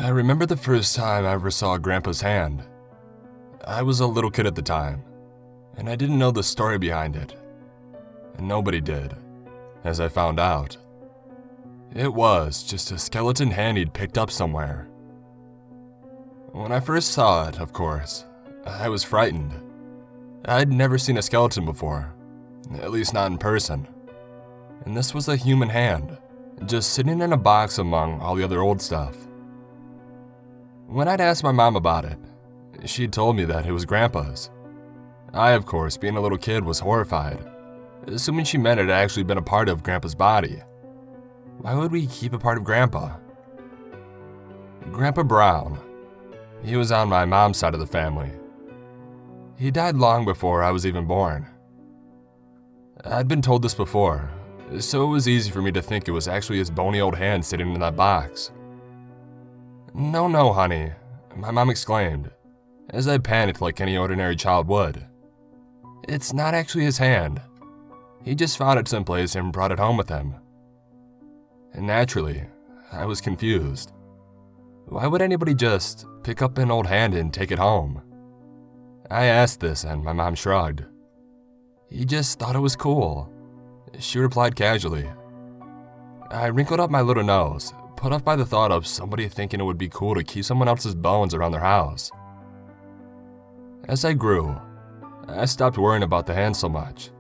I remember the first time I ever saw Grandpa's hand. I was a little kid at the time, and I didn't know the story behind it. And nobody did, as I found out. It was just a skeleton hand he'd picked up somewhere. When I first saw it, of course, I was frightened. I'd never seen a skeleton before, at least not in person. And this was a human hand, just sitting in a box among all the other old stuff. When I'd asked my mom about it, she'd told me that it was Grandpa's. I, of course, being a little kid, was horrified, assuming she meant it had actually been a part of Grandpa's body. Why would we keep a part of Grandpa? Grandpa Brown. He was on my mom's side of the family. He died long before I was even born. I'd been told this before, so it was easy for me to think it was actually his bony old hand sitting in that box. No, honey, my mom exclaimed, as I panicked like any ordinary child would. It's not actually his hand. He just found it someplace and brought it home with him. And naturally, I was confused. Why would anybody just pick up an old hand and take it home? I asked this and my mom shrugged. He just thought it was cool, she replied casually. I wrinkled up my little nose, put off by the thought of somebody thinking it would be cool to keep someone else's bones around their house. As I grew, I stopped worrying about the hand so much.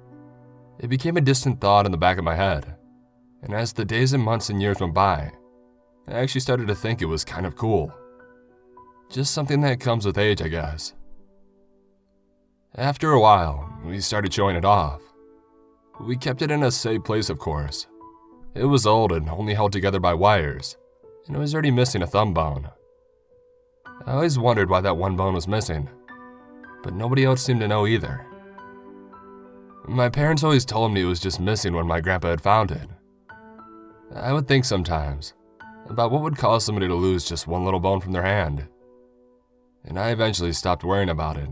It became a distant thought in the back of my head, and as the days and months and years went by, I actually started to think it was kind of cool. Just something that comes with age, I guess. After a while, we started showing it off. We kept it in a safe place, of course. It was old and only held together by wires, and it was already missing a thumb bone. I always wondered why that one bone was missing, but nobody else seemed to know either. My parents always told me it was just missing when my grandpa had found it. I would think sometimes about what would cause somebody to lose just one little bone from their hand, and I eventually stopped worrying about it.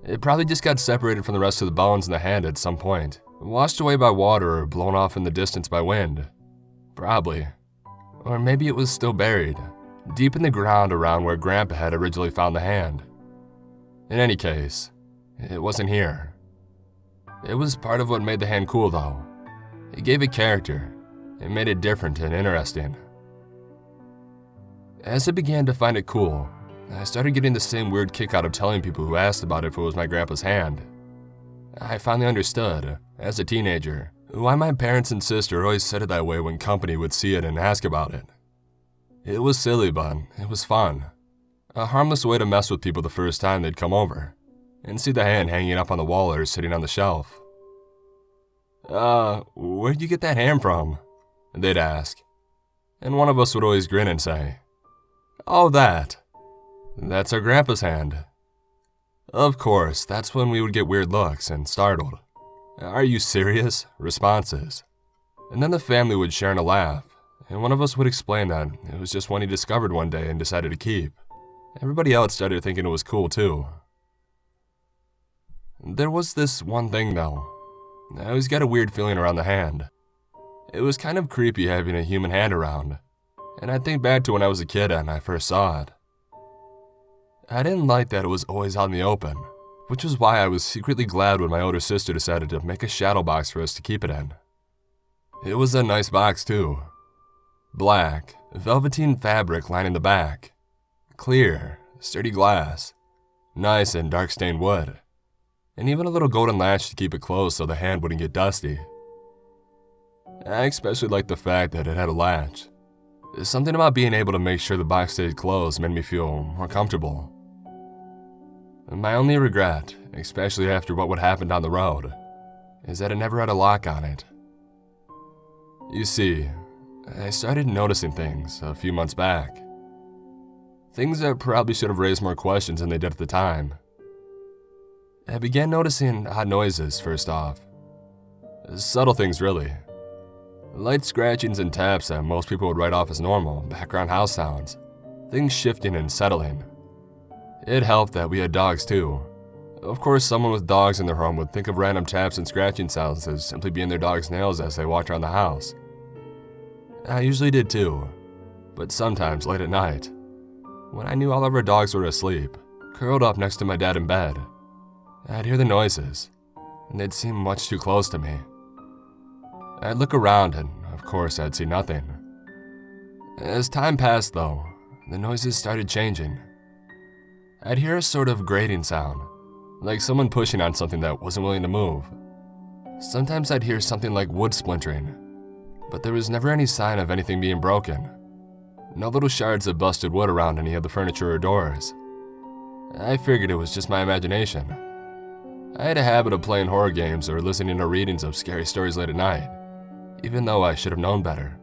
It probably just got separated from the rest of the bones in the hand at some point, washed away by water or blown off in the distance by wind. Probably. Or maybe it was still buried, deep in the ground around where Grandpa had originally found the hand. In any case, it wasn't here. It was part of what made the hand cool, though. It gave it character. It made it different and interesting. As I began to find it cool, I started getting the same weird kick out of telling people who asked about if it was my grandpa's hand. I finally understood, as a teenager, why my parents and sister always said it that way when company would see it and ask about it. It was silly, but it was fun. A harmless way to mess with people the first time they'd come over, and see the hand hanging up on the wall or sitting on the shelf. Where'd you get that hand from? They'd ask. And one of us would always grin and say, "Oh, that's our grandpa's hand." Of course, that's when we would get weird looks and startled, "Are you serious?" responses. And then the family would share in a laugh, and one of us would explain that it was just one he discovered one day and decided to keep. Everybody else started thinking it was cool too. There was this one thing though. I always got a weird feeling around the hand. It was kind of creepy having a human hand around, and I'd think back to when I was a kid and I first saw it. I didn't like that it was always out in the open, which was why I was secretly glad when my older sister decided to make a shadow box for us to keep it in. It was a nice box too. Black, velveteen fabric lining the back. Clear, sturdy glass. Nice and dark stained wood. And even a little golden latch to keep it closed so the hand wouldn't get dusty. I especially liked the fact that it had a latch. Something about being able to make sure the box stayed closed made me feel more comfortable. My only regret, especially after what would happen down the road, is that it never had a lock on it. You see, I started noticing things a few months back. Things that probably should have raised more questions than they did at the time. I began noticing odd noises first off. Subtle things really. Light scratchings and taps that most people would write off as normal background house sounds. Things shifting and settling. It helped that we had dogs too. Of course, someone with dogs in their home would think of random taps and scratching sounds as simply being their dog's nails as they walked around the house. I usually did too, but sometimes late at night, when I knew all of our dogs were asleep, curled up next to my dad in bed. I'd hear the noises, and they'd seem much too close to me. I'd look around, and of course I'd see nothing. As time passed though, the noises started changing. I'd hear a sort of grating sound, like someone pushing on something that wasn't willing to move. Sometimes I'd hear something like wood splintering, but there was never any sign of anything being broken. No little shards of busted wood around any of the furniture or doors. I figured it was just my imagination. I had a habit of playing horror games or listening to readings of scary stories late at night, even though I should have known better.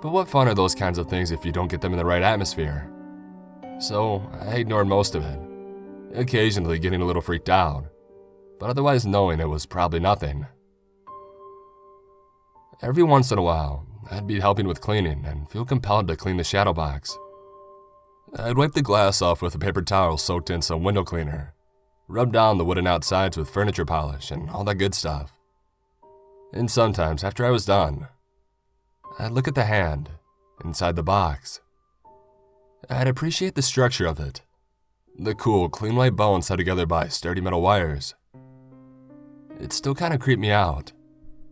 But what fun are those kinds of things if you don't get them in the right atmosphere? So I ignored most of it, occasionally getting a little freaked out, but otherwise knowing it was probably nothing. Every once in a while, I'd be helping with cleaning and feel compelled to clean the shadow box. I'd wipe the glass off with a paper towel soaked in some window cleaner, rub down the wooden outsides with furniture polish and all that good stuff. And sometimes, after I was done, I'd look at the hand inside the box. I'd appreciate the structure of it, the cool, clean white bones held together by sturdy metal wires. It still kind of creeped me out,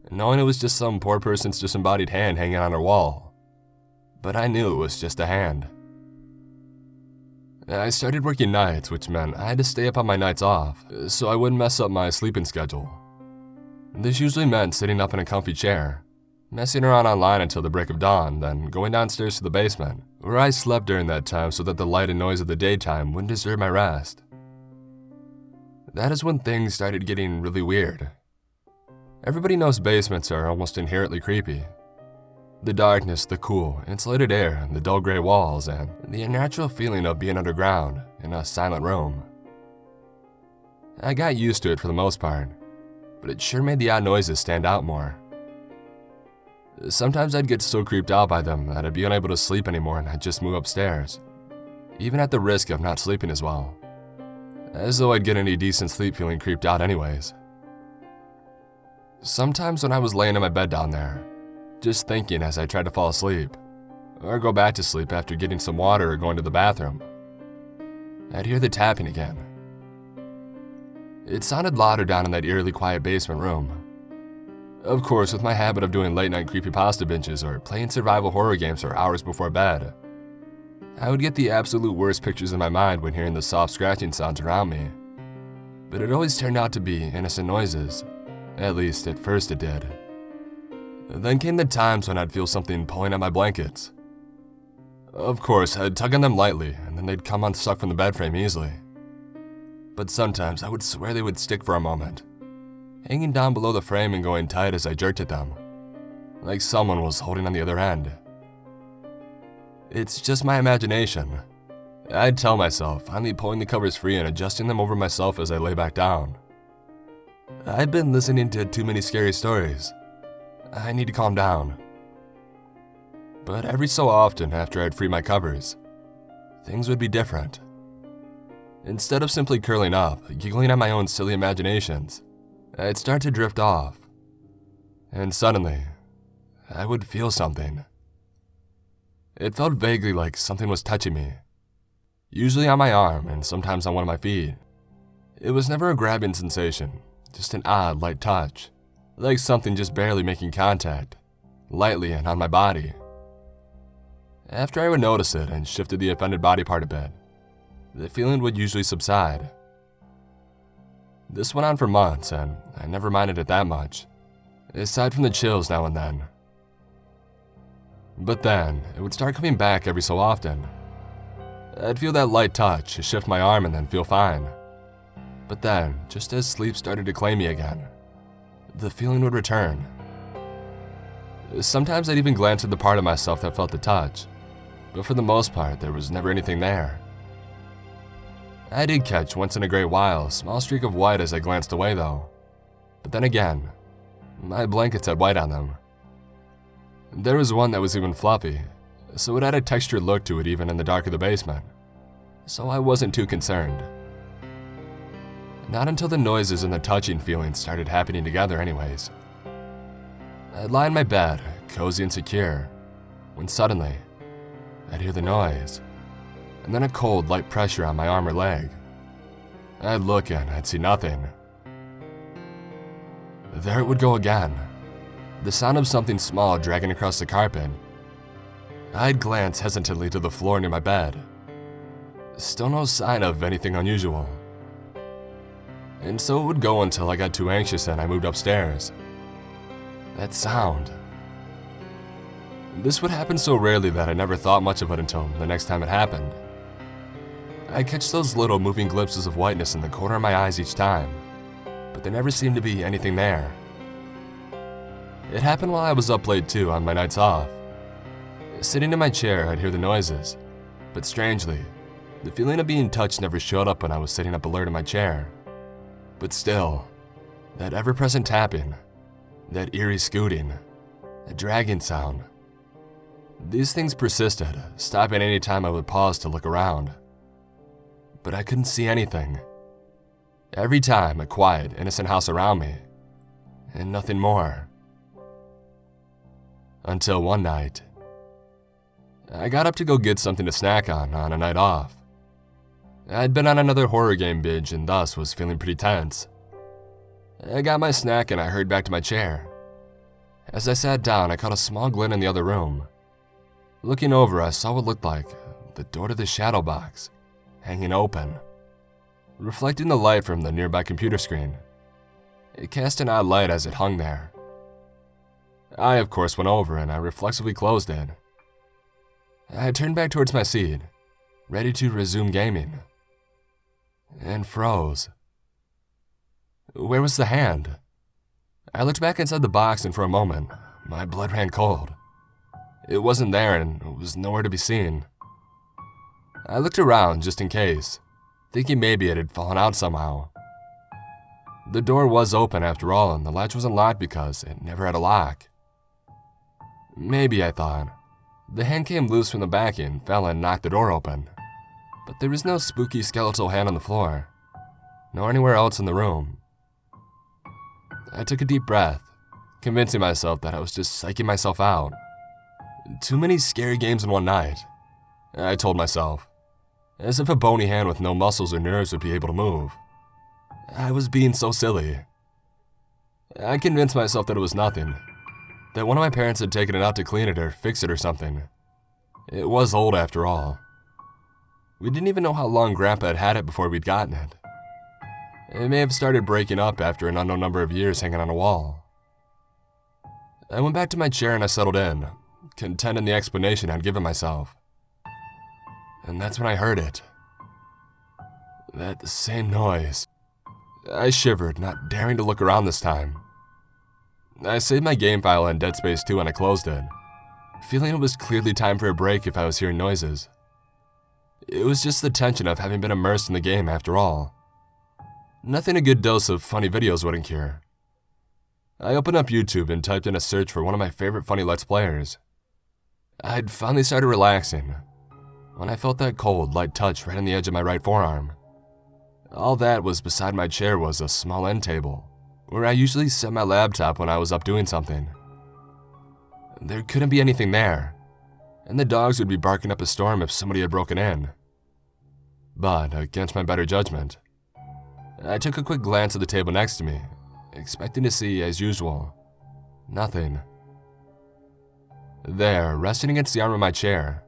knowing it was just some poor person's disembodied hand hanging on her wall. But I knew it was just a hand. I started working nights, which meant I had to stay up on my nights off, so I wouldn't mess up my sleeping schedule. This usually meant sitting up in a comfy chair, messing around online until the break of dawn, then going downstairs to the basement, where I slept during that time so that the light and noise of the daytime wouldn't disturb my rest. That is when things started getting really weird. Everybody knows basements are almost inherently creepy. The darkness, the cool, insulated air, the dull gray walls, and the unnatural feeling of being underground in a silent room. I got used to it for the most part, but it sure made the odd noises stand out more. Sometimes I'd get so creeped out by them that I'd be unable to sleep anymore and I'd just move upstairs, even at the risk of not sleeping as well, as though I'd get any decent sleep feeling creeped out anyways. Sometimes when I was laying in my bed down there, just thinking as I tried to fall asleep, or go back to sleep after getting some water or going to the bathroom, I'd hear the tapping again. It sounded louder down in that eerily quiet basement room. Of course, with my habit of doing late-night creepypasta binges or playing survival horror games for hours before bed, I would get the absolute worst pictures in my mind when hearing the soft scratching sounds around me. But it always turned out to be innocent noises. At least, at first it did. Then came the times when I'd feel something pulling at my blankets. Of course, I'd tug on them lightly, and then they'd come unstuck from the bed frame easily. But sometimes I would swear they would stick for a moment, hanging down below the frame and going tight as I jerked at them, like someone was holding on the other end. It's just my imagination, I'd tell myself, finally pulling the covers free and adjusting them over myself as I lay back down. I've been listening to too many scary stories. I need to calm down. But every so often after I'd free my covers, things would be different. Instead of simply curling up, giggling at my own silly imaginations, I'd start to drift off. And suddenly, I would feel something. It felt vaguely like something was touching me, usually on my arm and sometimes on one of my feet. It was never a grabbing sensation, just an odd, light touch, like something just barely making contact, lightly and on my body. After I would notice it and shifted the offended body part a bit, the feeling would usually subside. This went on for months, and I never minded it that much, aside from the chills now and then. But then, it would start coming back every so often. I'd feel that light touch, shift my arm, and then feel fine. But then, just as sleep started to claim me again, the feeling would return. Sometimes I'd even glance at the part of myself that felt the touch, but for the most part, there was never anything there. I did catch, once in a great while, a small streak of white as I glanced away though. But then again, my blankets had white on them. There was one that was even fluffy, so it had a textured look to it even in the dark of the basement, so I wasn't too concerned. Not until the noises and the touching feelings started happening together anyways. I'd lie in my bed, cozy and secure, when suddenly, I'd hear the noise. and then a cold, light pressure on my arm or leg. I'd look and I'd see nothing. There it would go again. The sound of something small dragging across the carpet. I'd glance hesitantly to the floor near my bed. Still no sign of anything unusual. And so it would go until I got too anxious and I moved upstairs. That sound. This would happen so rarely that I never thought much of it until the next time it happened. I'd catch those little moving glimpses of whiteness in the corner of my eyes each time, but there never seemed to be anything there. It happened while I was up late too on my nights off. Sitting in my chair, I'd hear the noises, but strangely, the feeling of being touched never showed up when I was sitting up alert in my chair. But still, that ever-present tapping, that eerie scooting, that dragging sound. These things persisted, stopping any time I would pause to look around. But I couldn't see anything. Every time, a quiet, innocent house around me, and nothing more. Until one night, I got up to go get something to snack on a night off. I'd been on another horror game binge and thus was feeling pretty tense. I got my snack and I hurried back to my chair. As I sat down, I caught a small glint in the other room. Looking over, I saw what looked like the door to the shadow box, hanging open, reflecting the light from the nearby computer screen. It cast an odd light as it hung there. I, of course, went over and I reflexively closed it. I turned back towards my seat, ready to resume gaming, and froze. Where was the hand? I looked back inside the box and for a moment, my blood ran cold. It wasn't there and it was nowhere to be seen. I looked around just in case, thinking maybe it had fallen out somehow. The door was open after all and the latch was unlocked because it never had a lock. Maybe, I thought, the hand came loose from the backing, fell and knocked the door open. But there was no spooky skeletal hand on the floor, nor anywhere else in the room. I took a deep breath, convincing myself that I was just psyching myself out. Too many scary games in one night, I told myself, as if a bony hand with no muscles or nerves would be able to move. I was being so silly. I convinced myself that it was nothing, that one of my parents had taken it out to clean it or fix it or something. It was old after all. We didn't even know how long Grandpa had had it before we'd gotten it. It may have started breaking up after an unknown number of years hanging on a wall. I went back to my chair and I settled in, content in the explanation I'd given myself. And that's when I heard it. That same noise. I shivered, not daring to look around this time. I saved my game file in Dead Space 2 and I closed it, feeling it was clearly time for a break if I was hearing noises. It was just the tension of having been immersed in the game after all. Nothing a good dose of funny videos wouldn't cure. I opened up YouTube and typed in a search for one of my favorite funny Let's Players. I'd finally started relaxing when I felt that cold, light touch right on the edge of my right forearm. All that was beside my chair was a small end table, where I usually set my laptop when I was up doing something. There couldn't be anything there, and the dogs would be barking up a storm if somebody had broken in. But, against my better judgment, I took a quick glance at the table next to me, expecting to see, as usual, nothing. There, resting against the arm of my chair,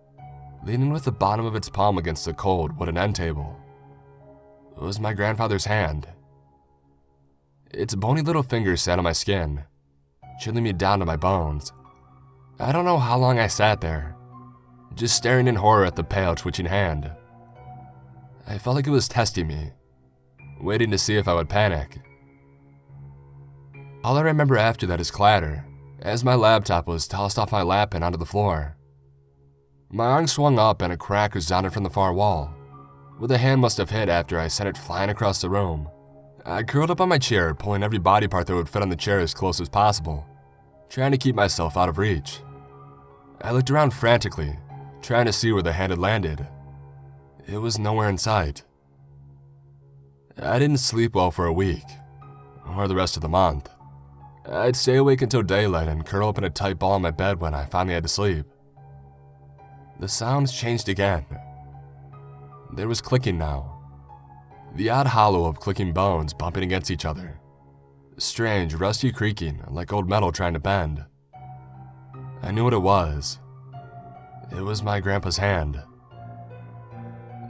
leaning with the bottom of its palm against the cold wooden end table, was my grandfather's hand. Its bony little fingers sat on my skin, chilling me down to my bones. I don't know how long I sat there, just staring in horror at the pale, twitching hand. I felt like it was testing me, waiting to see if I would panic. All I remember after that is clatter, as my laptop was tossed off my lap and onto the floor. My arm swung up and a crack resounded from the far wall, where the hand must have hit after I sent it flying across the room. I curled up on my chair, pulling every body part that would fit on the chair as close as possible, trying to keep myself out of reach. I looked around frantically, trying to see where the hand had landed. It was nowhere in sight. I didn't sleep well for a week, or the rest of the month. I'd stay awake until daylight and curl up in a tight ball on my bed when I finally had to sleep. The sounds changed again. There was clicking now. The odd hollow of clicking bones bumping against each other. Strange, rusty creaking, like old metal trying to bend. I knew what it was. It was my grandpa's hand.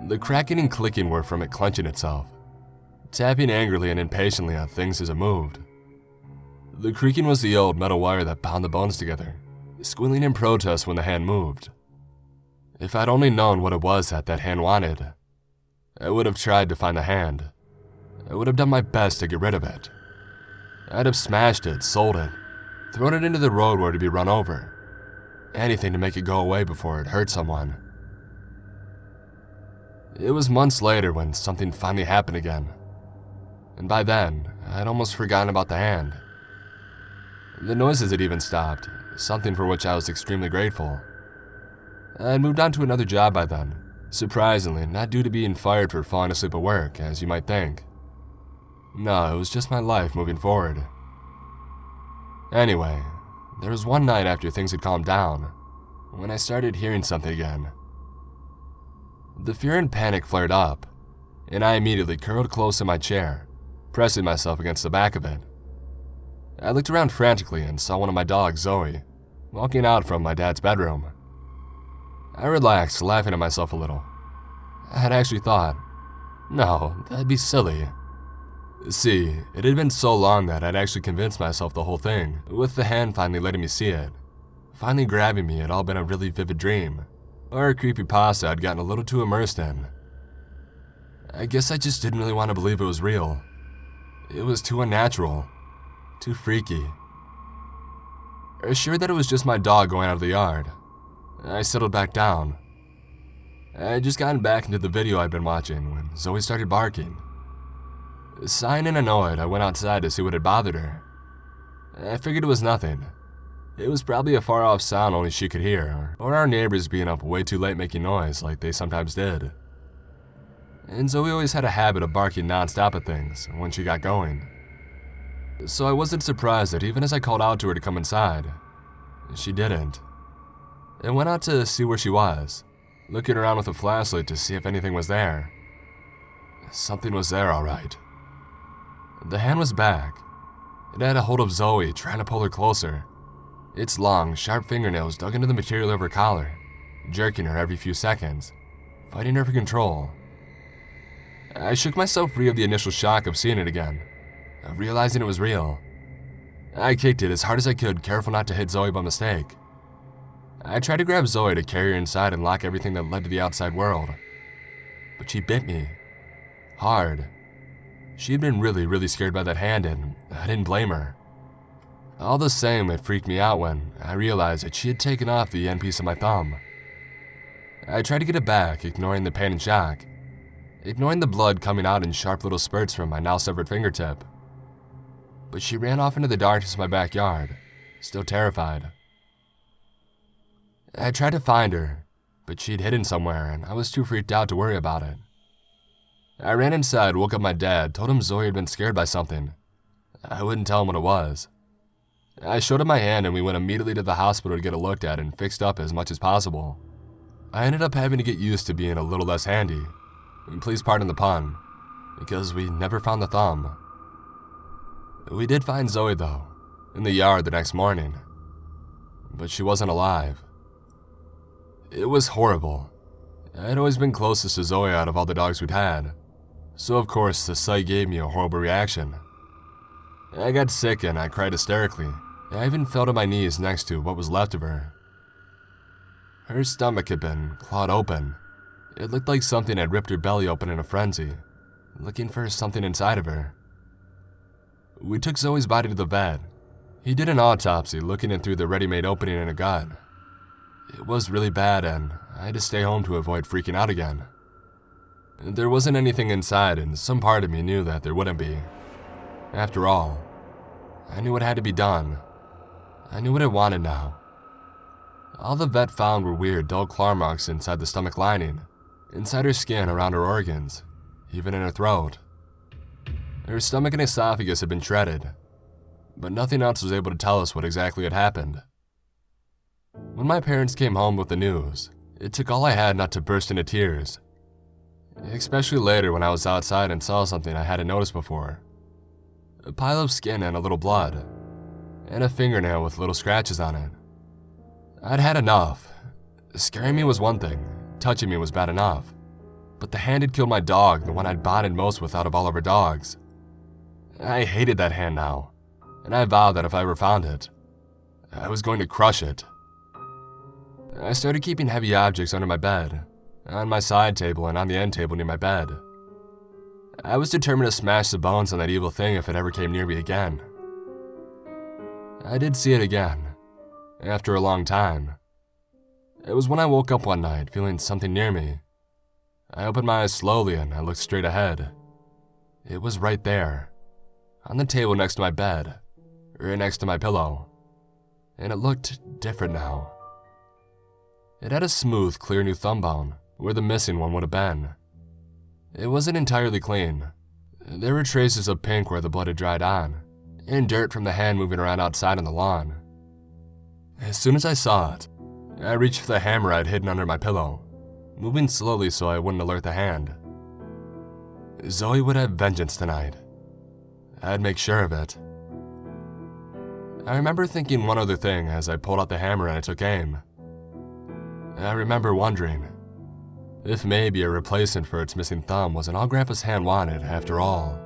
The cracking and clicking were from it clenching itself, tapping angrily and impatiently on things as it moved. The creaking was the old metal wire that bound the bones together, squealing in protest when the hand moved. If I'd only known what it was that hand wanted, I would have tried to find the hand. I would have done my best to get rid of it. I'd have smashed it, sold it, thrown it into the road where to be run over. Anything to make it go away before it hurt someone. It was months later when something finally happened again. And by then, I'd almost forgotten about the hand. The noises had even stopped, something for which I was extremely grateful. I'd moved on to another job by then, surprisingly, not due to being fired for falling asleep at work, as you might think. No, it was just my life moving forward. Anyway, there was one night after things had calmed down, when I started hearing something again. The fear and panic flared up, and I immediately curled close in my chair, pressing myself against the back of it. I looked around frantically and saw one of my dogs, Zoe, walking out from my dad's bedroom. I relaxed, laughing at myself a little. I had actually thought, no, that'd be silly. See, it had been so long that I'd actually convinced myself the whole thing, with the hand finally letting me see it. Finally grabbing me had all been a really vivid dream, or a creepypasta I'd gotten a little too immersed in. I guess I just didn't really want to believe it was real. It was too unnatural, too freaky. Assured that it was just my dog going out of the yard, I settled back down. I had just gotten back into the video I'd been watching when Zoe started barking. Sighing and annoyed, I went outside to see what had bothered her. I figured it was nothing. It was probably a far-off sound only she could hear, or our neighbors being up way too late making noise like they sometimes did. And Zoe always had a habit of barking non-stop at things when she got going. So I wasn't surprised that even as I called out to her to come inside, she didn't. I went out to see where she was, looking around with a flashlight to see if anything was there. Something was there, all right. The hand was back. It had a hold of Zoe, trying to pull her closer. Its long, sharp fingernails dug into the material of her collar, jerking her every few seconds, fighting her for control. I shook myself free of the initial shock of seeing it again, of realizing it was real. I kicked it as hard as I could, careful not to hit Zoe by mistake. I tried to grab Zoe to carry her inside and lock everything that led to the outside world. But she bit me. Hard. She had been really scared by that hand, and I didn't blame her. All the same, it freaked me out when I realized that she had taken off the end piece of my thumb. I tried to get it back, ignoring the pain and shock, ignoring the blood coming out in sharp little spurts from my now severed fingertip. But she ran off into the darkness of my backyard, still terrified. I tried to find her, but she'd hidden somewhere and I was too freaked out to worry about it. I ran inside, woke up my dad, told him Zoe had been scared by something. I wouldn't tell him what it was. I showed him my hand and we went immediately to the hospital to get it looked at and fixed up as much as possible. I ended up having to get used to being a little less handy. And please pardon the pun, because we never found the thumb. We did find Zoe though, in the yard the next morning. But she wasn't alive. It was horrible. I had always been closest to Zoe out of all the dogs we'd had, so of course the sight gave me a horrible reaction. I got sick and I cried hysterically. I even fell to my knees next to what was left of her. Her stomach had been clawed open. It looked like something had ripped her belly open in a frenzy, looking for something inside of her. We took Zoe's body to the vet. He did an autopsy, looking in through the ready-made opening in her gut. It was really bad and I had to stay home to avoid freaking out again. There wasn't anything inside and some part of me knew that there wouldn't be. After all, I knew what had to be done. I knew what I wanted now. All the vet found were weird, dull claw marks inside the stomach lining, inside her skin, around her organs, even in her throat. Her stomach and esophagus had been shredded, but nothing else was able to tell us what exactly had happened. When my parents came home with the news, it took all I had not to burst into tears. especially later when I was outside and saw something I hadn't noticed before. A pile of skin and a little blood, and a fingernail with little scratches on it. I'd had enough. Scaring me was one thing, touching me was bad enough. But the hand had killed my dog, the one I'd bonded most with out of all of our dogs. I hated that hand now, and I vowed that if I ever found it, I was going to crush it. I started keeping heavy objects under my bed, on my side table and on the end table near my bed. I was determined to smash the bones on that evil thing if it ever came near me again. I did see it again, after a long time. It was when I woke up one night feeling something near me. I opened my eyes slowly and I looked straight ahead. It was right there, on the table next to my bed, right next to my pillow, and it looked different now. It had a smooth, clear new thumb bone, where the missing one would have been. It wasn't entirely clean. There were traces of pink where the blood had dried on, and dirt from the hand moving around outside on the lawn. As soon as I saw it, I reached for the hammer I'd hidden under my pillow, moving slowly so I wouldn't alert the hand. Zoe would have vengeance tonight. I'd make sure of it. I remember thinking one other thing as I pulled out the hammer and I took aim. I remember wondering if maybe a replacement for its missing thumb wasn't all Grandpa's hand wanted after all.